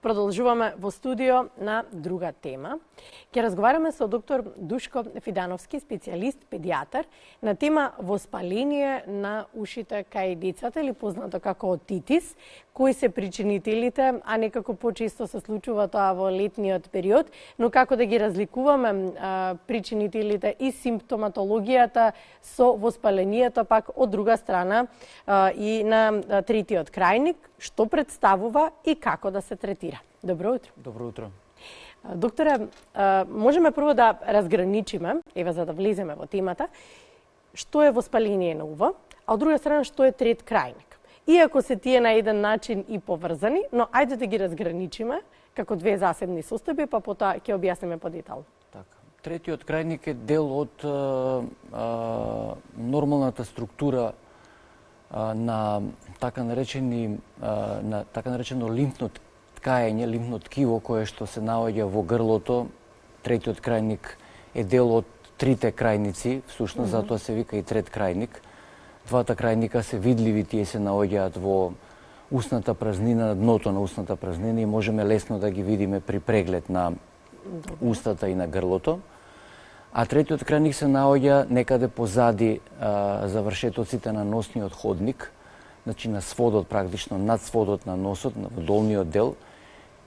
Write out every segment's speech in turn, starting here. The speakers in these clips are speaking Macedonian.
Продолжуваме во студио на друга тема. Ќе разговараме со доктор Душко Фидановски, специјалист педијатар, на тема воспаление на ушите кај децата или познато како отитис, кои се причинителите, а некако почесто се случува тоа во летниот период, но како да ги разликуваме причинителите и симптоматологијата со воспалението, пак од друга страна и на третиот крајник, што представува и како да се третира. Добро утро. Добро утро. Докторе, можеме прво да разграничиме, ева за да влеземе во темата, што е воспаление на уво, а од друга страна што е трет крајник. Иако се тие на еден начин и поврзани, но ајде да ги разграничиме како две засебни состојби, па потоа ќе објасниме подетално. Така. Третиот крајник е дел од нормалната структура на така наречено лимфно ткаење, лимфно ткиво кое што се наоѓа во грлото. Третиот крајник е дел од трите крајници, всушност затоа се вика и трет крајник. Двата крајника се видливи, тие се наоѓаат во устната празнина, на дното на устната празнина и можеме лесно да ги видиме при преглед на устата и на грлото. А третиот крајник се наоѓа некаде позади завршетоците на носниот ходник, значи на сводот практично, над сводот на носот, во долниот дел,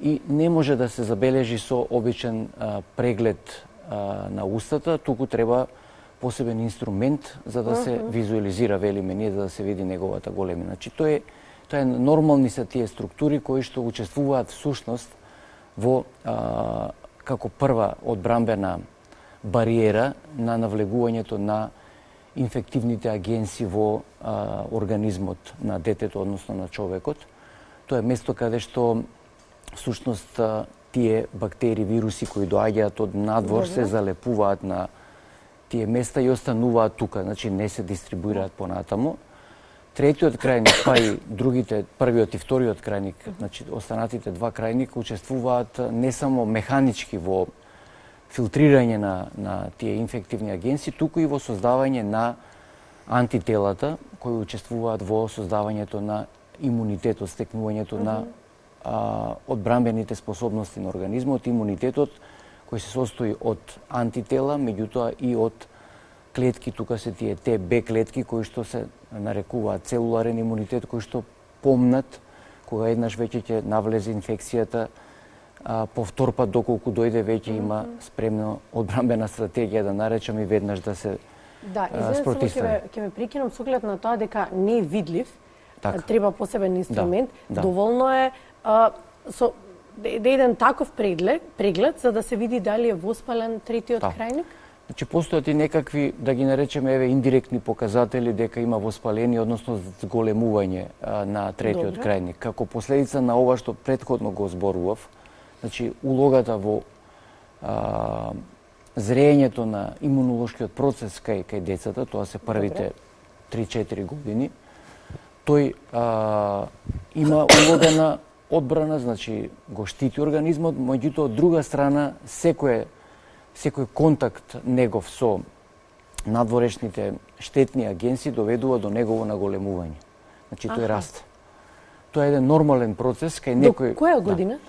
и не може да се забележи со обичен преглед на устата, туку треба посебен инструмент за да се визуализира, велиме ние, за да се види неговата големина. Значи тоа е нормални се тие структури кои што учествуваат всушност во како прва одбрамбена бариера на навлегувањето на инфективните агенси во организмот на детето, односно на човекот. Тоа е место каде што всушност тие бактерии, вируси кои доаѓаат од надвор се залепуваат на тие места и остануваат тука, значи не се дистрибуираат понатаму. Третиот крајник, па и другите, првиот и вториот крајник, значи останатите два крајника учествуваат не само механички во филтрирање на тие инфективни агенси, туку и во создавање на антителата кои учествуваат во создавањето на имунитетот, стекнувањето на одбрамбените способности на организмот. Имунитетот кој се состои од антитела, меѓутоа и од клетки, тука се тие Т-Б клетки кои што се нарекуваат целуларен имунитет, кои што помнат кога еднаш веќе ќе навлезе инфекцијата, повтор пат доколку дојде веќе има спремно одбрамбена стратегија, да наречам, и веднаш да се спротивстави. Ќе ме прекинам со оглед на тоа дека не е видлив, треба посебен инструмент. Доволно е со еден таков преглед за да се види дали е воспален третиот крајник? Значи постојат и некакви, да ги наречеме, индиректни показатели дека има воспаление, односно зголемување на третиот крајник. Како последица на ова што претходно го зборував, значи улогата во зреењето на имунолошкиот процес кај децата, тоа се првите 3-4 години, тој има улога на одбрана, значи го штити организмот, меѓутоа од друга страна секој контакт негов со надворешните штетни агенси доведува до негово наголемување. Значи тој раст. Тоа е еден нормален процес кај некој. До која година?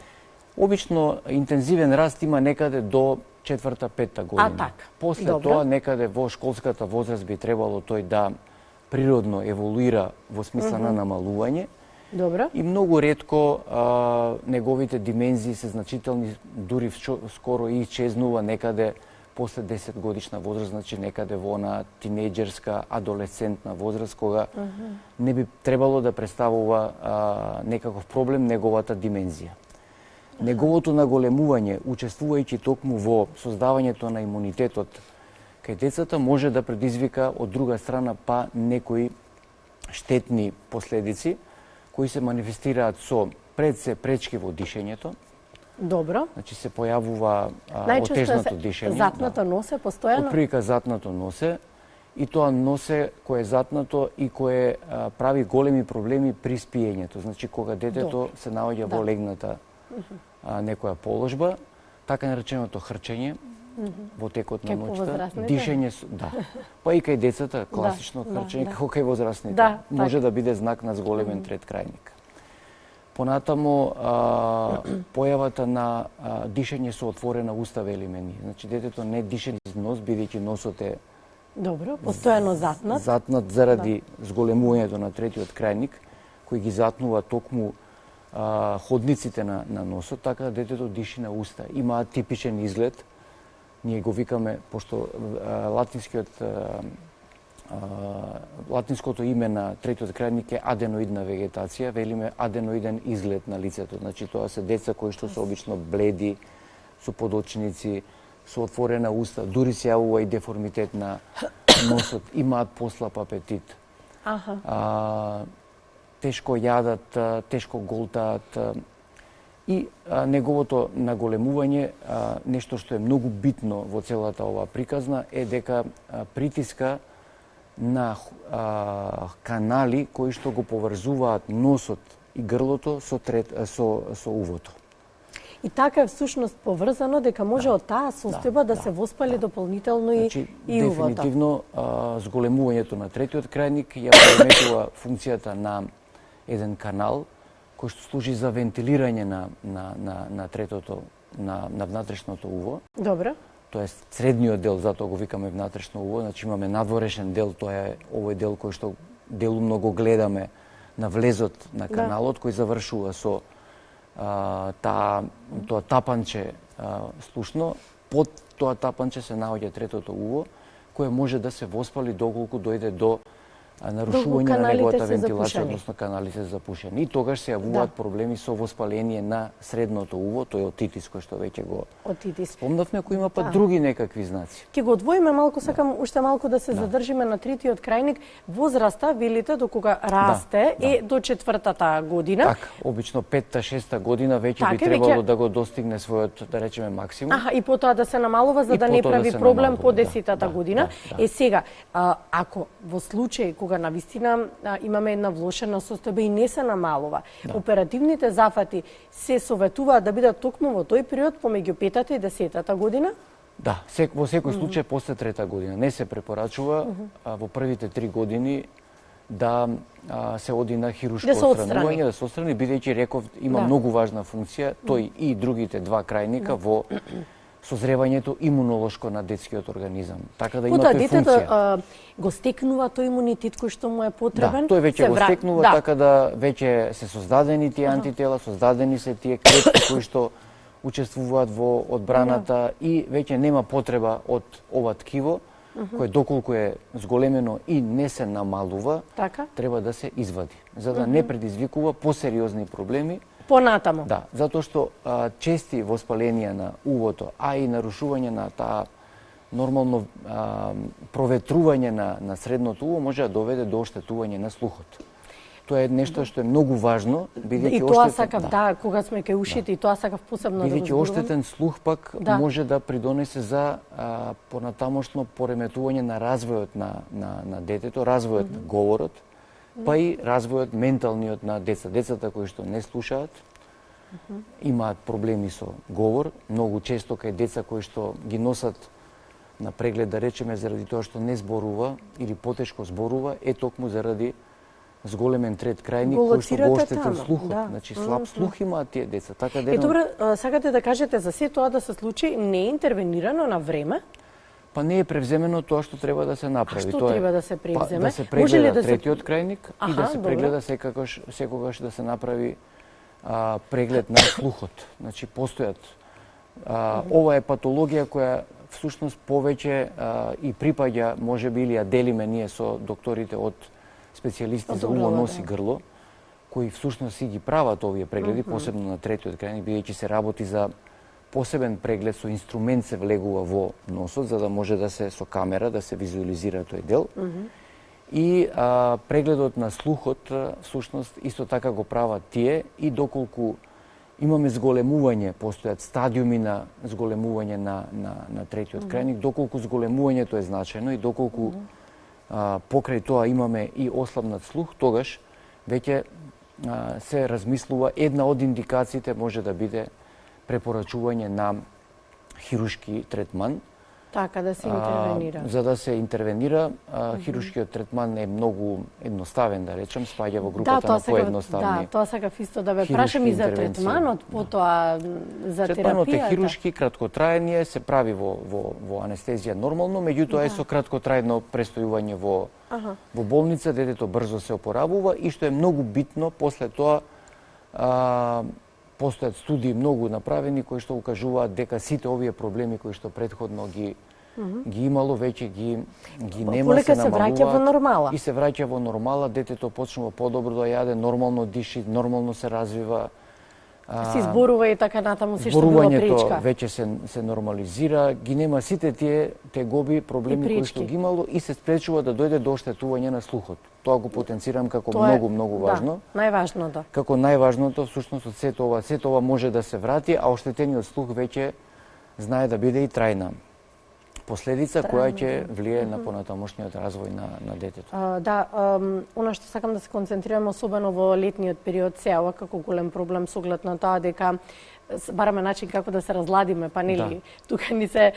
Обично интензивен раст има некаде до 4-5 година. Така. После тоа некаде во школската возраст би требало тој да природно еволуира во смисла на намалување. Добро. И многу ретко неговите димензии се значителни, дури скоро и исчезнува некаде после 10 годишна возраст, значи некаде во она тинејџерска, адолесцентна возраст, кога не би требало да представува некаков проблем неговата димензија. Неговото наголемување, учествувајќи токму во создавањето на имунитетот кај децата, може да предизвика од друга страна па некои штетни последици кои се манифестираат со пред се пречки во дишењето. Добро. Значи се појавува отежното дишење. Затното носе постојано? Отприлика затното носе, и тоа носе кое е затнато и кое прави големи проблеми при спиењето. Значи кога детето се наоѓа во легната некоја положба, така нареченото хрчење во текот на ноќта, дишење, па и кај децата класично хрчење, како кај возрастните, може да биде знак на зголемен трет крајник. Понатаму појавата на дишење со отворена уста, велиме ние. Значи, детето не дише из нос, бидејќи носот е Добро, постојано затнат. Затнат заради зголемувањето на третиот крајник, кој ги затнува токму ходниците на носот, така да детето диши на уста. Има типичен изглед. Ние го викаме, пошто латинското име на третиот крајник е аденоидна вегетација, велиме аденоиден изглед на лицето. Значи, тоа се деца кои што се обично бледи, со подочници, со отворена уста, дури се јавува и деформитет на носот, имаат послаб апетит. Тешко јадат, тешко голтаат. И неговото наголемување, нешто што е многу битно во целата оваа приказна, е дека притиска на канали кои што го поврзуваат носот и грлото со увото. И така е всушност поврзано дека може од таа состојба да се воспали дополнително и увото. Дефинитивно, зголемувањето на третиот крајник ја преметува функцијата на еден канал кој што служи за вентилирање на третото, на внатрешното уво. Добро. Тоест, средниот дел, затоа го викаме внатрешно уво, значи имаме надворешен дел, тоа е овој дел кој што делумно го гледаме на влезот на каналот, кој завршува со тоа тапанче слушно. Под тоа тапанче се наоѓа третото уво, кое може да се воспали доколку дојде до нарушување на неговата вентилација, односно каналите запушени. И тогаш се јавуваат проблеми со воспаление на средното уво, тој отитис кој што веќе го спомнавме, кој има па други некакви знаци. Ќе го одвоиме малку, сакам уште малку да се задржиме на третиот крајник. Возраста, велите, до кога расте е до 4-та година. Така, обично 5-6-та година веќе би требало да го достигне својот, да речеме, максимум. И потоа да се намалува за да не прави проблем по 10-та година. Сега, ако во случај кога навистина имаме една влошена состојба и не се намалува, оперативните зафати се советуваат да бидат токму во тој период помеѓу 5-та и 10-та година? Да, во секој случај после 3-та година. Не се препорачува во првите 3 години да се оди на хируршко отстранување, да се отстрани, бидејќи реков има многу важна функција, тој и другите два крајника во созревањето имунолошко на детскиот организам. Така да има тој функција. Детето го стекнува тој имунитет кој што му е потребен. Да, тој веќе го стекнува, така да веќе се создадени тие антитела, создадени се тие клетки кои што учествуваат во одбраната и веќе нема потреба од ова ткиво, кое доколку е зголемено и не се намалува, треба да се извади, за да не предизвикува посериозни проблеми понатаму. Да, затоа што чести воспаленија на увото, а и нарушување на таа нормално проветрување на средното уво може да доведе до оштетување на слухот. Тоа е нешто што е многу важно, бидејќи и тоа сакав, кога сме кај ушите, и тоа сакав посебно да го бидејќи оштетен слух пак може да придонесе за понатамошно пореметување на развојот на детето, развојот на говорот, па и развојот менталниот на деца. Децата кои што не слушаат, имаат проблеми со говор, многу често кај деца кои што ги носат на преглед, да речеме, заради тоа што не зборува или потешко зборува, е токму заради зголемен трет крајник кој што го оштетил слухот. Значи, слаб слух имаат тие деца. Така да добро, сакате да кажете за се тоа да се случи не е интервенирано на време? Па не е превземено тоа што треба да се направи. Што треба да се превземе? Да се прегледа третиот крајник и да се прегледа секогаш да се направи преглед на слухот. Значи, постојат. Ова е патологија која всушност повеќе и припаѓа, можеби, или ја делиме ние со докторите од специјалисти за уво, нос и грло, кои всушност си ги прават овие прегледи, посебно на третиот крајник, бидејќи се работи за посебен преглед, со инструмент се влегува во носот, за да може да се со камера да се визуализира тој дел. И прегледот на слухот, всушност, исто така го прават тие, и доколку имаме зголемување, постојат стадиуми на зголемување на третиот крајник, доколку зголемувањето е значајно и доколку покрај тоа имаме и ослабнат слух, тогаш веќе се размислува, една од индикациите може да биде препорачување на хирушки третман, Така да се интервенира. За да се интервенира, хируршкиот третман е многу едноставен, да речем, спаѓа во групата на поедноставни. Да, тоа сакав исто да ве прашам и за третманот, потоа за терапијата. Третманот е хируршки, краткотрајен се прави во анестезија нормално, меѓутоа е со краткотрајно престојување во болница, детето брзо се опоравува и што е многу битно, после тоа постојат студии многу направени кои што укажуваат дека сите овие проблеми кои што претходно ги имало, веќе ги нема, полека се се враќа во нормала. И се враќа во нормала, детето почнува подобро да јаде, нормално диши, нормално се развива. Се изборува и така натаму се што било пречка. Зборувањето веќе се нормализира, ги нема сите тие тегоби, проблеми кои што ги имало и се спречува да дојде до оштетување на слухот. Тоа го потенцирам како многу важно. Да, најважното. Како најважното, всушност од сето ова може да се врати, а оштетениот слух веќе знае да биде и трајна последица која ќе влие на понатамошниот развој на детето. Да, она што сакам да се концентрирам особено во летниот период сега ова како голем проблем со оглед на тоа дека бараме начин како да се разладиме, па нели тука ни се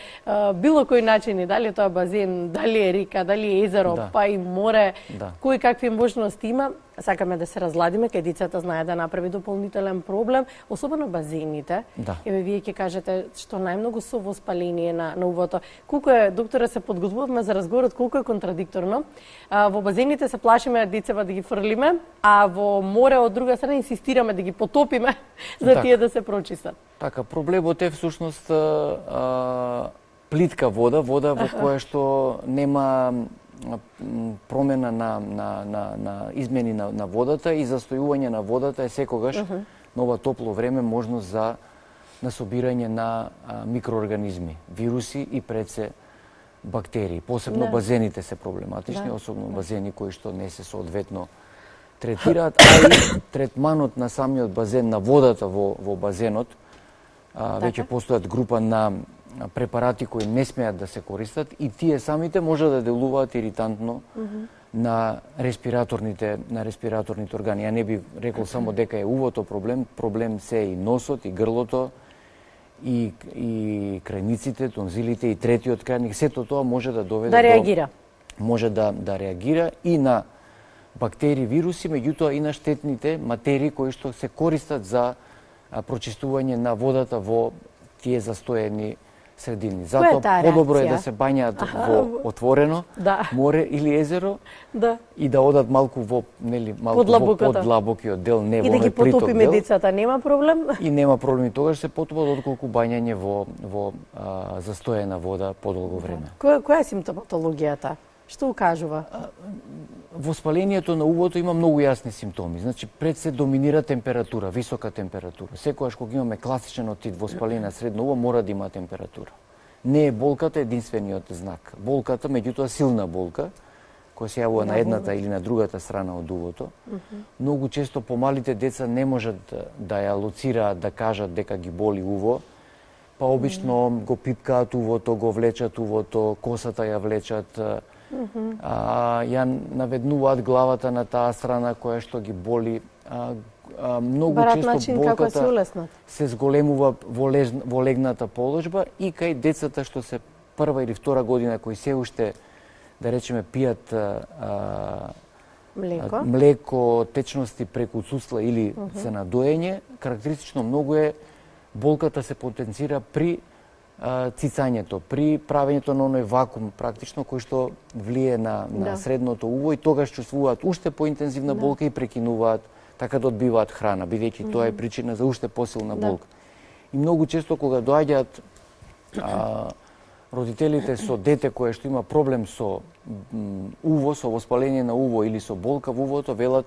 било кои начини, дали е тоа базен, дали е река, дали е езеро, па и море, кои какви можности има. Сакаме да се разладиме, кај децата знае да направи дополнителен проблем, особено базените. Еве вие ќе кажете што најмногу со воспаление на увото. Колку е, докторе, се подготвувавме за разговорот, колку е контрадикторно. Во базените се плашиме децата да ги фрлиме, а во море од друга страна инсистираме да ги потопиме за тие да се прочистат. Така, проблемот е всушност плитка вода во која што нема промена на измени на водата и застојување на водата е секогаш на ова топло време можност за насобирање на микроорганизми, вируси и пред се бактерии. Посебно базените се проблематични, особено базени кои што не се соодветно третираат, а и третманот на самиот базен, на водата во базенот, веќе постојат група на препарати кои не смеат да се користат и тие самите може да делуваат иритантно на респираторните органи. Ја не би рекол само дека е увото проблем се и носот, и грлото, и крајниците, тонзилите, и третиот крајник. Сето тоа може да доведе да реагира. Може да реагира и на бактерии, вируси, меѓутоа и на штетните материи кои што се користат за прочистување на водата во тие застоени средини. Затоа подобро е да се бањаат во отворено море или езеро и да одат малку во подлабокиот дел, не во приток дел. И да ги потопиме децата, нема проблем? И нема проблем, тогаш се потопат отколку бањање во застоена вода подолго време. Која е симптоматологијата? Што укажува? Воспалението на увото има многу јасни симптоми. Значи, пред се доминира температура, висока температура. Секогаш кога имаме класичен отид воспаление на средно уво, мора да има температура. Не е болката единствениот знак. Болката, меѓутоа силна болка, која се јавува на едната или на другата страна од увото. Многу често помалите деца не можат да ја лоцираат, да кажат дека ги боли уво, па обично го пипкаат увото, го влечат увото, косата ја влечат, ја наведнуваат главата на таа страна која што ги боли. Многу често болката се зголемува во легната положба и кај децата што се прва или втора година кои се уште, да речеме, пијат млеко, течности преку отсуства или се на доење, карактеристично многу е болката се потенцира при цицањето, при правењето на оној вакуум практично кој што влие на средното уво и тогаш чувствуваат уште поинтензивна болка и прекинуваат, така да одбиваат храна, бидејќи тоа е причина за уште посилна болка. И многу често кога доаѓаат родителите со дете кое што има проблем со уво, со воспаление на уво или со болка во увото, велат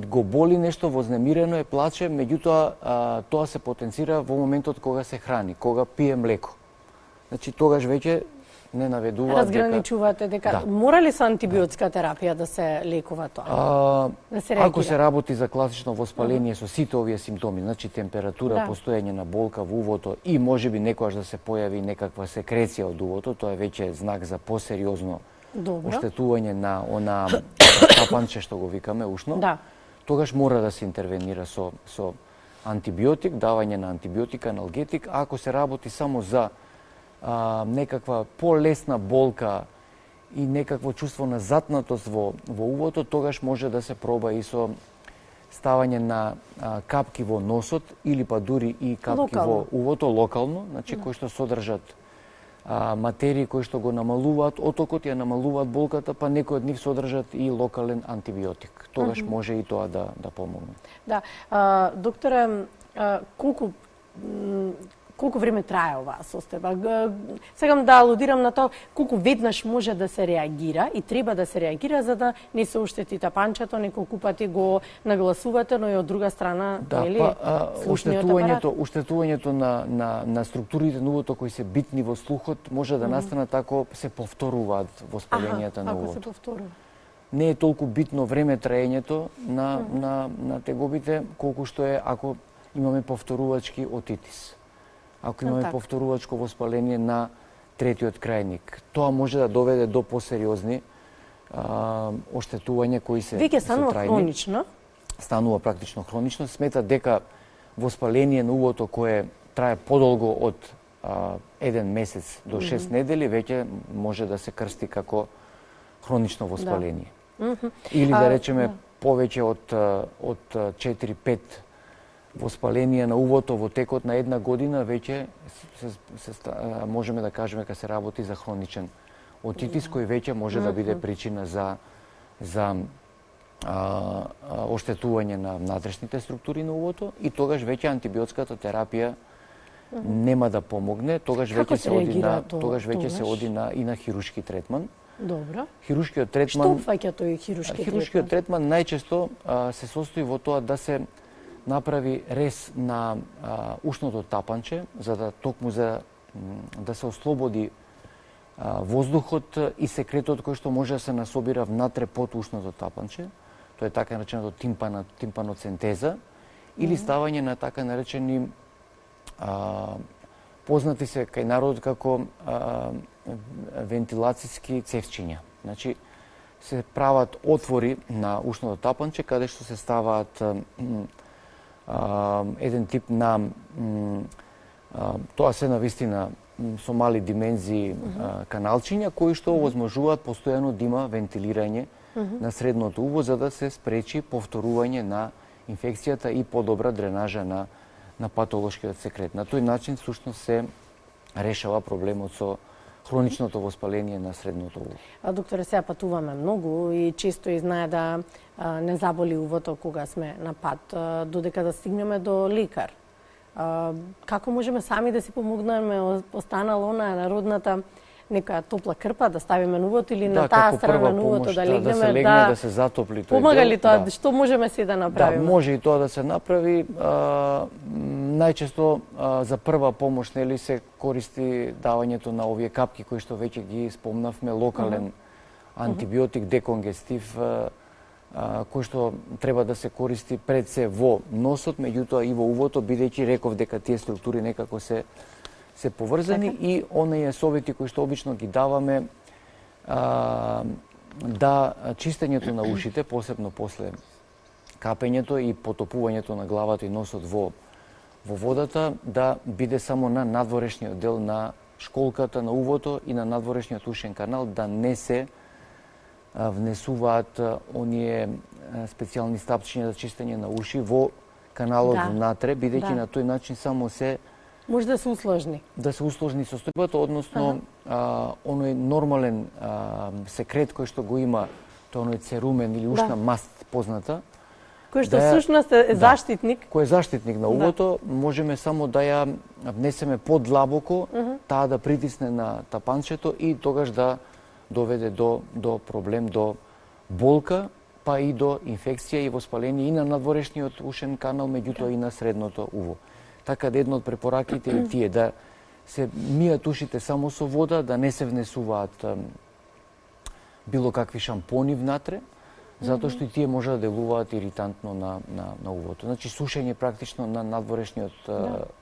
го боли нешто, вознемирено е, плаче, меѓутоа тоа се потенцира во моментот кога се храни, кога пие млеко. Значи тогаш веќе не наведуваат разграничувате дека мора ли со антибиотска терапија да се лекува тоа? Да се реагира? Ако се работи за класично воспаление со сите овие симптоми, значи температура, постоење на болка во увото и можеби некогаш да се појави некаква секреција од увото, тоа е веќе знак за посериозно оштетување на она капанче што го викаме ушно. Тогаш мора да се интервенира со антибиотик, давање на антибиотик, аналгетик, а ако се работи само за некаква полесна болка и некакво чувство на затнатост во увото, тогаш може да се проба и со ставање на капки во носот или па дури и капки во увото локално, значи кои што содржат материи кои што го намалуваат отокот, ја намалуваат болката, па некои од нив содржат и локален антибиотик. Тогаш може и тоа да помогне. Да, докторе, колку време трае оваа состојба? Сакам да алудирам на тоа колку веднаш може да се реагира и треба да се реагира за да не се оштети тапанчето, неколку пати го нагласувате, но и од друга страна, нели, оштетувањето на структурите на увото кои се битни во слухот може да настанат ако се повторуваат воспаленијата на увото. Ако се повторува. Не е толку битно време траењето на тегобите колку што е ако имаме повторувачки отитис. Ако имаме повторувачко воспаление на третиот крајник. Тоа може да доведе до посериозни оштетувања кои се веќе станува хронично. Станува практично хронично. Смета дека воспаление на увото кое трае подолго од 1 месец до 6 недели веќе може да се крсти како хронично воспаление. Или да речеме повеќе од 4-5 воспаление на увото во текот на една година веќе можеме да кажеме дека се работи за хроничен отитис кој веќе може да биде причина за оштетување на внатрешните структури на увото и тогаш веќе антибиотската терапија нема да помогне, тогаш веќе се оди и на хируршки третман. Добро. Хируршкиот третман. Што опфаќа тој хируршки третман? Хируршкиот третман најчесто се состои во тоа да се направи рез на ушното тапанче, за да да се ослободи воздухот и секретот кој што може да се насобира внатре под ушното тапанче. Тоа е така нареченото тимпаноцентеза или ставање на така наречени познати се кај народот како вентилацијски цевчиња. Значи се прават отвори на ушното тапанче каде што се ставаат еден тип на тоа се навистина со мали димензии каналчиња кои што овозможуваат постојано да има вентилирање на средното уво за да се спречи повторување на инфекцијата и подобра дренажа на патолошкиот секрет. На тој начин всушност се решава проблемот со хроничното воспаление на средното уво. Докторе, сега патуваме многу и често и знае да не заболи увото кога сме на пат, додека да стигнеме до лекар. Како можеме сами да си помогнеме, останала она народната некоја топла крпа да ставиме на увото или на таа страна на увото да легнеме, да се легне, да се затопли тој дел. Помага ли тоа? Што можеме си да направиме? Да, може и тоа да се направи. Најчесто за прва помош нели се користи давањето на овие капки кои што веќе ги спомнавме, локален антибиотик, деконгестив, кој што треба да се користи пред се во носот, меѓутоа и во увото, бидејќи реков дека тие структури некако се поврзани и оние совети кои што обично ги даваме да чистењето на ушите, посебно после капењето и потопувањето на главата и носот во водата, да биде само на надворешниот дел на школката на увото и на надворешниот ушен канал, да не се внесуваат оние специјални стапчиња за чистење на уши во каналот внатре, бидејќи на тој начин само се може да се усложни. Да се усложни состојбата, односно оној нормален секрет кој што го има, тоа оној церумен или ушна маст позната, кој што всушност е заштитник. Кој е заштитник на увото, можеме само да ја внесеме подлабоко, таа да притисне на тапанчето и тогаш да доведе до проблем, до болка, па и до инфекција и воспаление и на надворешниот ушен канал, меѓутоа и на средното уво. Така да една од препораките е тие да се мијат ушите само со вода, да не се внесуваат било какви шампони внатре, затоа што и тие може да делуваат иритантно на увото. Значи сушење практично на надворешниот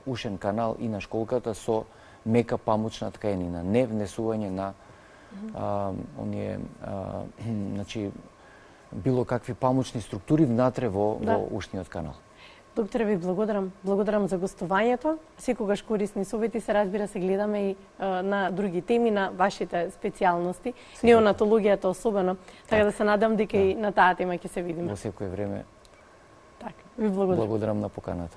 ушен канал и на школката со мека памучна ткаенина, не внесување на оние значи било какви памучни структури внатре во ушниот канал. Докторе, ви благодарам. Благодарам за гостувањето. Секогаш корисни совети, се разбира, се гледаме и на други теми, на вашите специјалности, неонатологијата особено. Така да се надам дека и на таа тема ќе се видиме. Во секое време. Така, ви благодарам. Благодарам на поканата.